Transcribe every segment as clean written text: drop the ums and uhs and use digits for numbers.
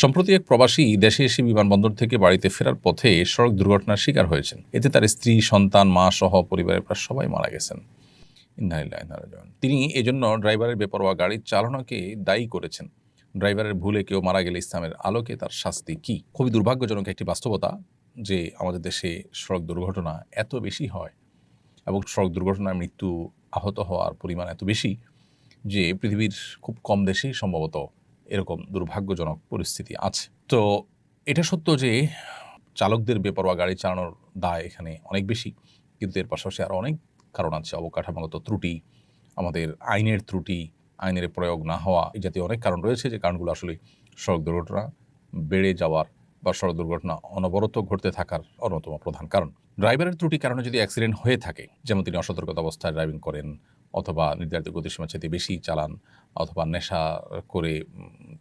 সম্প্রতি এক প্রবাসী দেশে এসে বিমানবন্দর থেকে বাড়িতে ফেরার পথে সড়ক দুর্ঘটনার শিকার হয়েছেন। এতে তার স্ত্রী, সন্তান, মা সহ পরিবারের প্রায় সবাই মারা গেছেন। ইন্না লিল্লাহি ওয়া ইন্না ইলাইহি রাজিউন। তিনি এজন্য ড্রাইভারের বেপরোয়া গাড়ির চালনাকে দায়ী করেছেন। ড্রাইভারের ভুলে কেউ মারা গেলে ইসলামের আলোকে তার শাস্তি কী? খুবই দুর্ভাগ্যজনক একটি বাস্তবতা যে আমাদের দেশে সড়ক দুর্ঘটনা এত বেশি হয় এবং সড়ক দুর্ঘটনায় মৃত্যু, আহত হওয়ার পরিমাণ এত বেশি যে পৃথিবীর খুব কম দেশেই সম্ভবত এরকম দুর্ভাগ্যজনক পরিস্থিতি আছে। তো এটা সত্য যে চালকদের বেপরোয়া গাড়ি চালানোর দায় এখানে অনেক বেশি। কিন্তু এর পাশাপাশি আরও অনেক কারণ আছে। অবকাঠামোগত ত্রুটি, আমাদের আইনের ত্রুটি, আইনের প্রয়োগ না হওয়া, এই জাতীয় অনেক কারণ রয়েছে যে কারণগুলো আসলে সড়ক দুর্ঘটনা বেড়ে যাওয়ার বা সড়ক দুর্ঘটনা অনবরত ঘটতে থাকার অন্যতম প্রধান কারণ। ড্রাইভারের ত্রুটির কারণে যদি অ্যাক্সিডেন্ট হয়ে থাকে, যেমন তিনি অসতর্কতা অবস্থায় ড্রাইভিং করেন অথবা নির্ধারিত গতিসীমার চাইতে বেশি চালান অথবা নেশা করে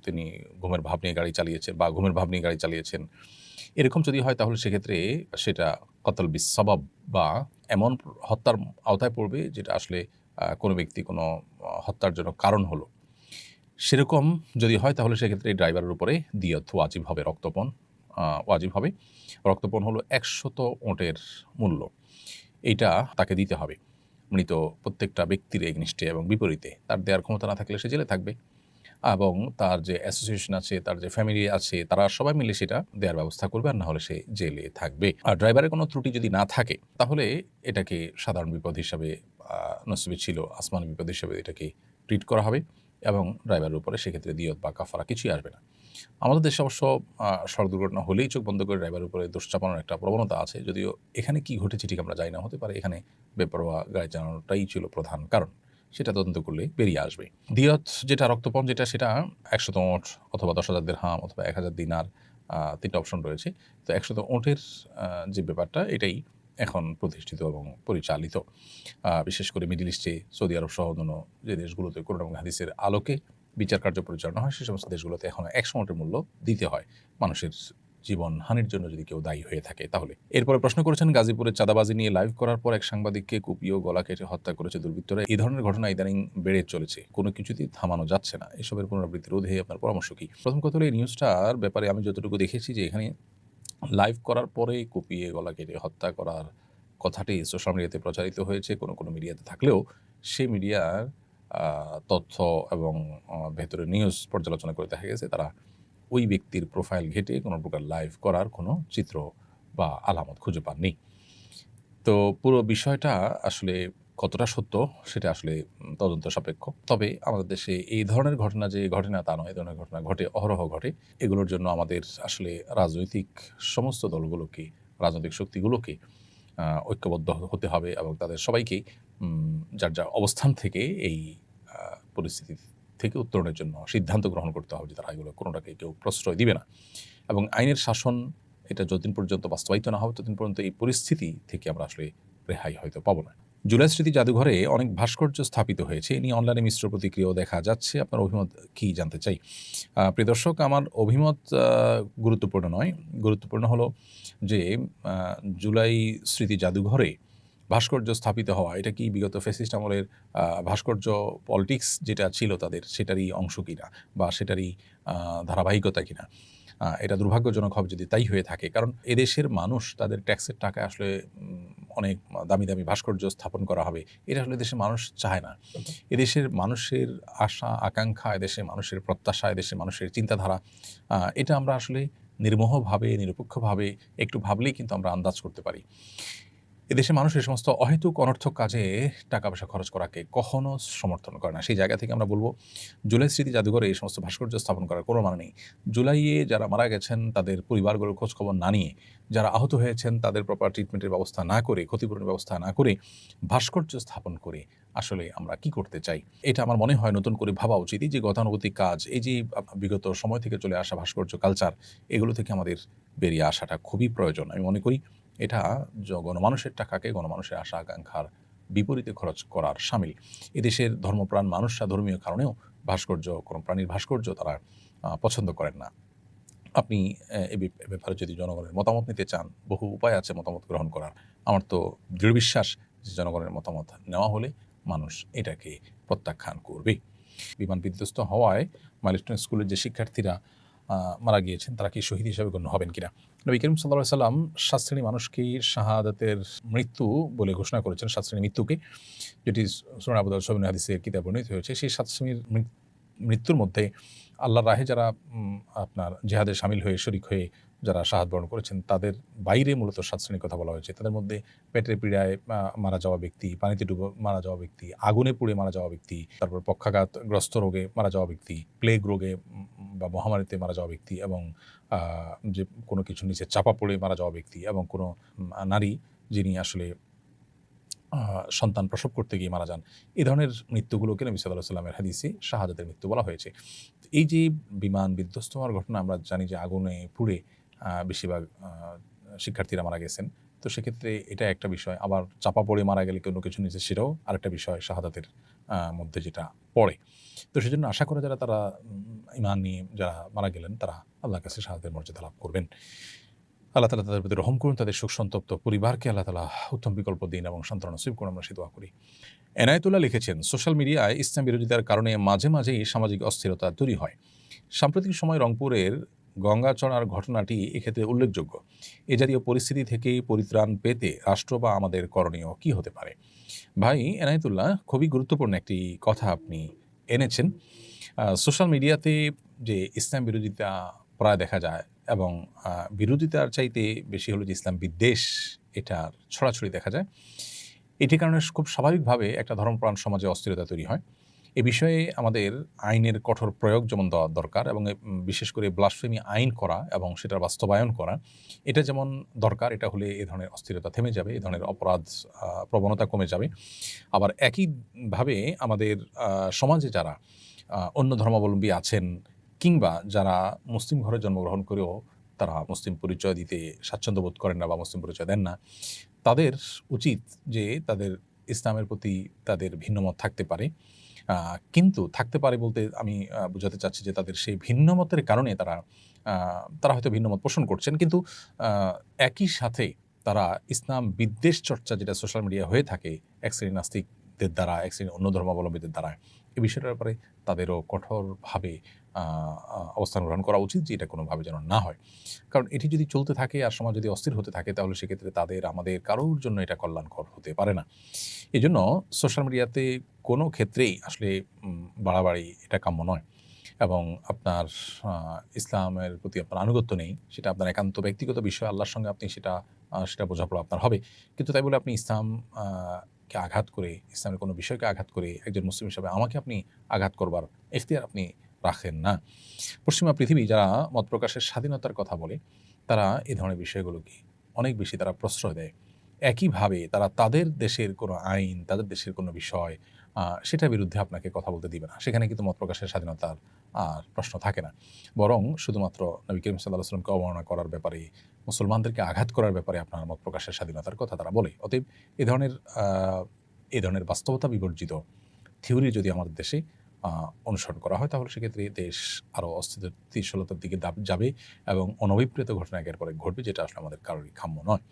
তিনি ঘুমের ভাব নিয়ে গাড়ি চালিয়েছেন বা ঘুমের ভাব নিয়ে গাড়ি চালিয়েছেন, এরকম যদি হয় তাহলে সেক্ষেত্রে সেটা কতল বিসবাব বা এমন হত্যার আওতায় পড়বে যেটা আসলে কোনো ব্যক্তি কোনো হত্যার জন্য কারণ হলো। সেরকম যদি হয় তাহলে সেক্ষেত্রে ড্রাইভারের উপরে দিয়ত ওয়াজিব হবে, রক্তপণ ওয়াজিব হবে। রক্তপণ হলো ১০০ ওঁটের মূল্য। এইটা তাকে দিতে হবে। মৃত প্রত্যেকটা ব্যক্তির এগনিস্টে এবং বিপরীতে। তার দেওয়ার ক্ষমতা না থাকলে সে জেলে থাকবে এবং তার যে অ্যাসোসিয়েশন আছে, তার যে ফ্যামিলি আছে, তারা সবাই মিলে সেটা দেওয়ার ব্যবস্থা করবে, আর না হলে সে জেলে থাকবে। আর ড্রাইভারের কোনো ত্রুটি যদি না থাকে তাহলে এটাকে সাধারণ বিপদ হিসাবে নসিবে ছিল, আসমানি বিপদ হিসাবে এটাকে ট্রিট করা হবে এবং ড্রাইভারের উপরে সেক্ষেত্রে দিয়ত বা কাফারা কিছুই আসবে না। আমাদের দেশে অবশ্য সড়ক দুর্ঘটনা হলেই চোখ বন্ধ করে ড্রাইভারের উপরে দোষ চাপানোর একটা প্রবণতা আছে। যদিও এখানে কি ঘটেছে ঠিক আমরা জানি না, হতে পারে এখানে বেপরোয়া গাড়ি চালানোটাই ছিল প্রধান কারণ। সেটা তদন্ত করলে বেরিয়ে আসবে। দিয়ত যেটা রক্তপণ যেটা সেটা ১০০ ওঁট অথবা ১০,০০০ দিরহাম অথবা ১,০০০ দিনার, ৩টা অপশন রয়েছে। তো ১০০ ওঁটের যে ব্যাপারটা এটাই এখন প্রতিষ্ঠিত এবং পরিচালিত। বিশেষ করে মিডল ইস্টে, সৌদি আরব সহ অন্যান্য যে দেশগুলোতে কোরআন এবং হাদিসের আলোকে বিচার কার্য পরিচালনা হয়, সে সমস্ত দেশগুলোতে এখনো ১০০ ওঁটের মূল্য দিতে হয় মানুষের জীবনহানির জন্য যদি কেউ দায়ী হয়ে থাকে তাহলে। এরপরে প্রশ্ন করেছেন, গাজীপুরের চাঁদাবাজি নিয়ে লাইভ করার পর এক সাংবাদিককে কুপিয়ে ও গলা কেটে হত্যা করেছে দুর্বৃত্তরা। এই ধরনের ঘটনা ইদানিং বেড়ে চলেছে, কোনো কিছুতেই থামানো যাচ্ছে না। এসবের পুনরাবৃত্তি রোধে আপনার পরামর্শ কী? প্রথম কথা হলো, এই নিউজটার ব্যাপারে আমি যতটুকু দেখেছি যে এখানে লাইভ করার পরেই কুপিয়ে গলা কেটে হত্যা করার কথাটি সোশ্যাল মিডিয়াতে প্রচারিত হয়েছে। কোনো মিডিয়াতে থাকলেও সেই মিডিয়ার তথ্য এবং ভেতরের নিউজ পর্যালোচনা করে দেখা গেছে তারা ওই ব্যক্তির প্রোফাইল ঘেঁটে কোনো প্রকার লাইভ করার কোনো চিত্র বা আলামত খুঁজে পাননি। তো পুরো বিষয়টা আসলে কতটা সত্য সেটা আসলে তদন্ত সাপেক্ষ। তবে আমাদের দেশে এই ধরনের ঘটনা যে ঘটে না তা নয়, এই ধরনের ঘটনা ঘটে, অহরহ ঘটে। এগুলোর জন্য আমাদের আসলে রাজনৈতিক সমস্ত দলগুলোকে, রাজনৈতিক শক্তিগুলোকে ঐক্যবদ্ধ হতে হবে এবং তাদের সবাইকেই যার অবস্থান থেকে এই পরিস্থিতি থেকে উত্তরণের জন্য সিদ্ধান্ত গ্রহণ করতে হবে যে তারা এগুলো কোনোটাকে কেউ প্রশ্রয় দিবে না এবং আইনের শাসন এটা যতদিন পর্যন্ত বাস্তবায়িত না হবে ততদিন পর্যন্ত এই পরিস্থিতি থেকে আমরা আসলে রেহাই হয়তো পাবো না। জুলাই স্মৃতি জাদুঘরে অনেক ভাস্কর্য স্থাপিত হয়েছে, এ নিয়ে অনলাইনে মিশ্র প্রতিক্রিয়াও দেখা যাচ্ছে। আপনার অভিমত কী জানতে চাই। প্রিয় দর্শক, আমার অভিমত গুরুত্বপূর্ণ নয়। গুরুত্বপূর্ণ হলো যে জুলাই স্মৃতি জাদুঘরে ভাস্কর্য স্থাপিত হওয়া এটা কি বিগত ফ্যাসিস্ট আমলের ভাস্কর্য পলিটিক্স যেটা ছিল তাদের সেটারই অংশ কিনা বা সেটারই ধারাবাহিকতা কিনা। এটা দুর্ভাগ্যজনক হবে যদি তাই হয়ে থাকে। কারণ এদেশের মানুষ তাদের ট্যাক্সের টাকায় আসলে অনেক দামি দামি ভাস্কর্য স্থাপন করা হবে, এটা আসলে দেশের মানুষ চায় না। এদেশের মানুষের আশা আকাঙ্ক্ষা, এদেশের মানুষের প্রত্যাশা, এদেশের মানুষের চিন্তাধারা, এটা আমরা আসলে নির্মোহভাবে, নিরপেক্ষভাবে একটু ভাবলেই কিন্তু আমরা আন্দাজ করতে পারি। এদেশের মানুষ এই সমস্ত অহেতুক অনর্থক কাজে টাকা পয়সা খরচ করাকে কখনো সমর্থন করে না। সেই জায়গা থেকে আমরা বলব, জুলাই স্মৃতি জাদুঘরে এই সমস্ত ভাস্কর্য স্থাপন করার কোনো মানে নেই। জুলাইয়ে যারা মারা গেছেন তাদের পরিবারগুলোর খোঁজখবর না নিয়ে, যারা আহত হয়েছেন তাদের প্রপার ট্রিটমেন্টের ব্যবস্থা না করে, ক্ষতিপূরণের ব্যবস্থা না করে ভাস্কর্য স্থাপন করে আসলে আমরা কি করতে চাই? এটা আমার মনে হয় নতুন করে ভাবা উচিত। এই যে গতানুগতিক কাজ, এই যে বিগত সময় থেকে চলে আসা ভাস্কর্য কালচার, এগুলো থেকে আমাদের বেরিয়ে আসাটা খুবই প্রয়োজন। আমি মনে করি এটা গণমানুষের টাকাকে গণমানুষের আশা আকাঙ্ক্ষার বিপরীতে খরচ করার শামিল। এদেশের ধর্মপ্রাণ মানুষরা ধর্মীয় কারণেও ভাস্কর্য, কোনো প্রাণীর ভাস্কর্য তারা পছন্দ করেন না। আপনি এ ব্যাপারে যদি জনগণের মতামত নিতে চান, বহু উপায় আছে মতামত গ্রহণ করার। আমার তো দৃঢ় বিশ্বাস যে জনগণের মতামত নেওয়া হলে মানুষ এটাকে প্রত্যাখ্যান করবে। বিমান বিধ্বস্ত হওয়ায় মাইলস্টোন স্কুলের যে শিক্ষার্থীরা মারা গিয়েছেন তারা কি শহীদ হিসেবে গণ্য হবেন কিনা। নবী করিম সাল্লাল্লাহু আলাইহি সাল্লাম 7 শ্রেণী মানুষকে শাহাদাতের মৃত্যু বলে ঘোষণা করেছেন, 7 শ্রেণীর মৃত্যুকে, যেটি সুনান আবু দাউদ সহিহ হাদিসের কিতাবে বর্ণিত হয়েছে। সেই 7 শ্রেণীর মৃত্যুর মধ্যে আল্লাহর রাহে যারা আপনার জিহাদে শামিল হয়ে শরিক হয়ে যারা শাহাদ বরণ করেছেন তাদের বাইরে মূলত 7 শ্রেণীর কথা বলা হয়েছে। তাদের মধ্যে পেটের পীড়ায় মারা যাওয়া ব্যক্তি, পানিতে ডুবে মারা যাওয়া ব্যক্তি, আগুনে পুড়ে মারা যাওয়া ব্যক্তি, তারপর পক্ষাঘাতগ্রস্ত রোগে মারা যাওয়া ব্যক্তি, প্লেগ রোগে বা মহামারীতে মারা যাওয়া ব্যক্তি, এবং যে কোনো কিছুর নিচে চাপা পড়ে মারা যাওয়া ব্যক্তি, এবং কোনো নারী যিনি আসলে সন্তান প্রসব করতে গিয়ে মারা যান। এই ধরনের মৃত্যুগুলোকে নবী সাল্লাল্লাহু আলাইহি ওয়াসাল্লামের হাদিসে শাহাদাতের মৃত্যু বলা হয়েছে। এই যে বিমান বিধ্বস্ত হওয়ার ঘটনা, আমরা জানি যে আগুনে পুড়ে বেশিরভাগ শিক্ষার্থীরা মারা গেছেন। তো সেক্ষেত্রে এটা একটা বিষয়। আবার চাপা পড়ে মারা গেলে কোনো কিছু নিচে, সেটাও আরেকটা বিষয় শাহাদাতের মধ্যে যেটা পড়ে। তো সেজন্য আশা করা যারা তারা ঈমান নিয়ে যারা মারা গেলেন তারা আল্লাহর কাছে শাহাদাতের মর্যাদা লাভ করবেন। আল্লাহ তাআলা তাদের প্রতি রহম করুন, তাদের শোক সন্তপ্ত পরিবারকে আল্লাহ তাআলা উত্তম বিকল্প দিন এবং সান্ত্বনা নসিব করুন, আমরা সেই দোয়া করি। এনায়েতুল্লাহ লিখেছেন, সোশ্যাল মিডিয়ায় ইসলাম বিরোধিতার কারণে মাঝে মাঝেই সামাজিক অস্থিরতা তৈরি হয়। সাম্প্রতিক সময় রংপুরের গঙ্গাচড়ার ঘটনাটি এক্ষেত্রে উল্লেখযোগ্য। এ জাতীয় পরিস্থিতি থেকে পরিত্রাণ পেতে রাষ্ট্র বা আমাদের করণীয় কী হতে পারে? ভাই এনায়েতুল্লাহ, খুবই গুরুত্বপূর্ণ একটি কথা আপনি এনেছেন। সোশ্যাল মিডিয়াতে যে ইসলাম বিরোধিতা প্রায় দেখা যায়, এবং বিরোধিতার চাইতে বেশি হলো যে ইসলাম বিদ্বেষ, এটার ছড়াছড়ি দেখা যায়। এটির কারণে খুব স্বাভাবিকভাবে একটা ধর্মপ্রাণ সমাজে অস্থিরতা তৈরি হয়। এ বিষয়ে আমাদের আইনের কঠোর প্রয়োগ যেমন দেওয়া দরকার, এবং বিশেষ করে ব্লাসফেমি আইন করা এবং সেটার বাস্তবায়ন করা, এটা যেমন দরকার। এটা হলে এ ধরনের অস্থিরতা থেমে যাবে, এ ধরনের অপরাধ প্রবণতা কমে যাবে। আবার একইভাবে আমাদের সমাজে যারা অন্য ধর্মাবলম্বী আছেন, কিংবা যারা মুসলিম ঘরে জন্মগ্রহণ করেও তারা মুসলিম পরিচয় দিতে স্বাচ্ছন্দ্য বোধ করেন না বা মুসলিম পরিচয় দেন না, তাদের উচিত যে তাদের ইসলামের প্রতি তাদের ভিন্নমত থাকতে পারে। কিন্তু থাকতে পারে বলতে আমি বোঝাতে চাচ্ছি যে তাদের সেই ভিন্নমতের কারণে তারা হয়তো ভিন্নমত পোষণ করছেন, কিন্তু একই সাথে তারা ইসলাম বিদ্বেষ চর্চা যেটা সোশ্যাল মিডিয়া হয়ে থাকে এক শ্রেণীর নাস্তিকদের দ্বারা, এক শ্রেণীর অন্য ধর্মাবলম্বীদের দ্বারা, এই বিষয়টার ব্যাপারে তাদেরও কঠোরভাবে অবস্থান গ্রহণ করা উচিত যে এটা কোনোভাবে যেন না হয়। কারণ এটি যদি চলতে থাকে আর সমাজ যদি অস্থির হতে থাকে, তাহলে সেক্ষেত্রে তাদের আমাদের কারোর জন্য এটা কল্যাণকর হতে পারে না। এজন্য সোশ্যাল মিডিয়াতে কোনো ক্ষেত্রেই আসলে বাড়াবাড়ি এটা কাম্য নয়, এবং আপনার ইসলামের প্রতি আপনার আনুগত্য নেই, সেটা আপনার একান্ত ব্যক্তিগত বিষয়। আল্লাহর সঙ্গে আপনি সেটা বোঝাপড়া আপনার হবে। কিন্তু তাই বলে আপনি কে আঘাত করে, ইসলামের কোনো বিষয়কে আঘাত করে একজন মুসলিম হিসাবে আমাকে আপনি আঘাত করবার এখতিয়ার আপনি রাখেন না। পশ্চিমা পৃথিবী যারা মত প্রকাশের স্বাধীনতার কথা বলে, তারা এ ধরনের বিষয়গুলোকে অনেক বেশি তারা প্রশ্রয় দেয়। একইভাবে তারা তাদের দেশের কোনো আইন, তাদের দেশের কোনো বিষয় সেটার বিরুদ্ধে আপনাকে কথা বলতে দিবে না। সেখানে কিন্তু মত প্রকাশের স্বাধীনতার আর প্রশ্ন থাকে না। বরং শুধুমাত্র নবী করিম সাল্লাল্লাহু আলাইহি ওয়াসাল্লামকে অবমাননা করার ব্যাপারে, মুসলমানদেরকে আঘাত করার ব্যাপারে আপনার মত প্রকাশের স্বাধীনতার কথা তারা বলে। অতএব এ ধরনের বাস্তবতা বিবর্জিত থিওরি যদি আমাদের দেশে অনুসরণ করা হয়, তাহলে সেক্ষেত্রে দেশ আরও অস্থিতিশীলতার দিকে যাবে, এবং অনভিপ্রেত ঘটনা একের পর এক ঘটবে, যেটা আসলে আমাদের কারোরই কাম্য নয়।